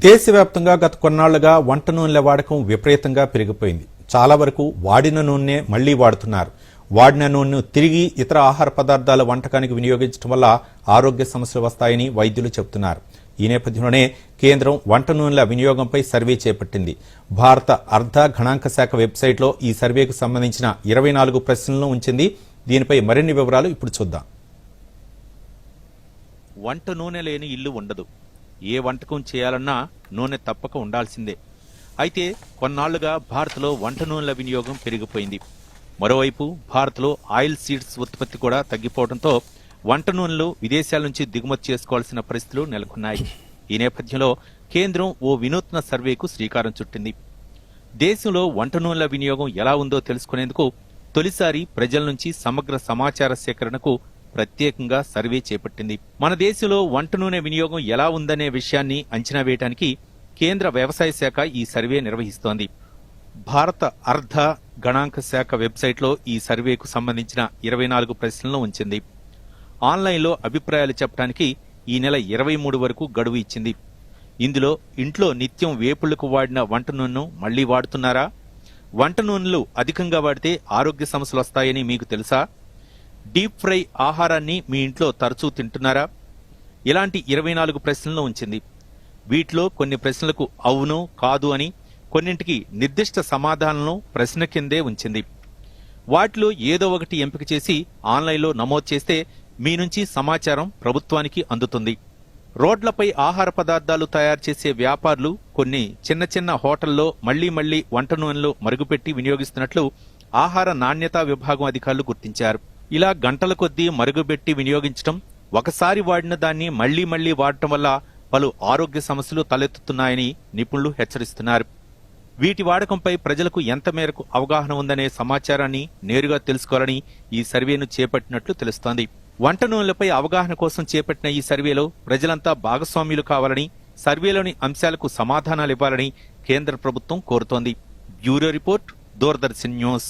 దేశవ్యాప్తంగా గత కొన్నాళ్లుగా వంట నూనెల వాడకం విపరీతంగా పెరిగిపోయింది. చాలా వరకు వాడిన నూనె మళ్లీ వాడుతున్నారు. వాడిన నూనెను తిరిగి ఇతర ఆహార పదార్థాల వంటకానికి వినియోగించడం వల్ల ఆరోగ్య సమస్యలు వస్తాయని వైద్యులు చెబుతున్నారు. ఈ నేపథ్యంలోనే కేంద్రం వంట నూనెల వినియోగంపై సర్వే చేపట్టింది. భారత అర్ధ గణాంక శాఖ వెబ్సైట్లో ఈ సర్వేకు సంబంధించిన 24 ప్రశ్నలను ఉంచింది. దీనిపై మరిన్ని వివరాలు ఇప్పుడు చూద్దాం. వంట నూనె లేని ఇల్లు ఉండదు. ఏ వంటకం చేయాలన్నా నూనె తప్పక ఉండాల్సిందే. అయితే కొన్నాళ్లుగా భారత్లో వంట నూనెల వినియోగం పెరిగిపోయింది. మరోవైపు భారత్లో ఆయిల్ సీడ్స్ ఉత్పత్తి కూడా తగ్గిపోవడంతో వంట నూనెలు విదేశాల నుంచి దిగుమతి చేసుకోవాల్సిన పరిస్థితులు నెలకొన్నాయి. ఈ నేపథ్యంలో కేంద్రం ఓ వినూత్న సర్వేకు శ్రీకారం చుట్టింది. దేశంలో వంట నూనెల వినియోగం ఎలా ఉందో తెలుసుకునేందుకు తొలిసారి ప్రజల నుంచి సమగ్ర సమాచార సేకరణకు ప్రత్యేకంగా సర్వే చేపట్టింది. మన దేశంలో వంట నూనె వినియోగం ఎలా ఉందనే విషయాన్ని అంచనా వేయడానికి కేంద్ర వ్యవసాయ శాఖ ఈ సర్వే నిర్వహిస్తోంది. భారత అర్ధ గణాంక శాఖ వెబ్సైట్లో ఈ సర్వేకు సంబంధించిన 24 ప్రశ్నలను ఉంచింది. ఆన్లైన్లో అభిప్రాయాలు చెప్పడానికి ఈ నెల 23 వరకు గడువు ఇచ్చింది. ఇందులో ఇంట్లో నిత్యం వేపుళ్లకు వాడిన వంట నూనెను మళ్లీ వాడుతున్నారా? వంట నూనెలు అధికంగా వాడితే ఆరోగ్య సమస్యలు వస్తాయని మీకు తెలుసా? డీప్ ఫ్రై ఆహారాన్ని మీ ఇంట్లో తరచూ తింటున్నారా? ఇలాంటి 24 ప్రశ్నలను ఉంచింది. వీటిలో కొన్ని ప్రశ్నలకు అవును కాదు అని, కొన్నింటికి నిర్దిష్ట సమాధానాలను ప్రశ్న కిందే ఉంచింది. వాటిలో ఏదో ఒకటి ఎంపిక చేసి ఆన్లైన్లో నమోదు చేస్తే మీ నుంచి సమాచారం ప్రభుత్వానికి అందుతుంది. రోడ్లపై ఆహార పదార్థాలు తయారు చేసే వ్యాపారులు కొన్ని చిన్న చిన్న హోటల్లో మళ్లీ వంట నూనెలు మరుగుపెట్టి వినియోగిస్తున్నట్లు ఆహార నాణ్యతా విభాగం అధికారులు గుర్తించారు. ఇలా గంటల కొద్దీ మరుగుపెట్టి వినియోగించడం, ఒకసారి వాడిన దాన్ని మళ్లీ వాడటం వల్ల పలు ఆరోగ్య సమస్యలు తలెత్తుతున్నాయని నిపుణులు హెచ్చరిస్తున్నారు. వీటి వాడకంపై ప్రజలకు ఎంత మేరకు అవగాహన ఉందనే సమాచారాన్ని నేరుగా తెలుసుకోవాలని ఈ సర్వేను చేపట్టినట్లు తెలుస్తోంది. వంట నూనెలపై అవగాహన కోసం చేపట్టిన ఈ సర్వేలో ప్రజలంతా భాగస్వామ్యులు కావాలని, సర్వేలోని అంశాలకు సమాధానాలివ్వాలని కేంద్ర ప్రభుత్వం కోరుతోంది. Bureau report, Doordarshan news.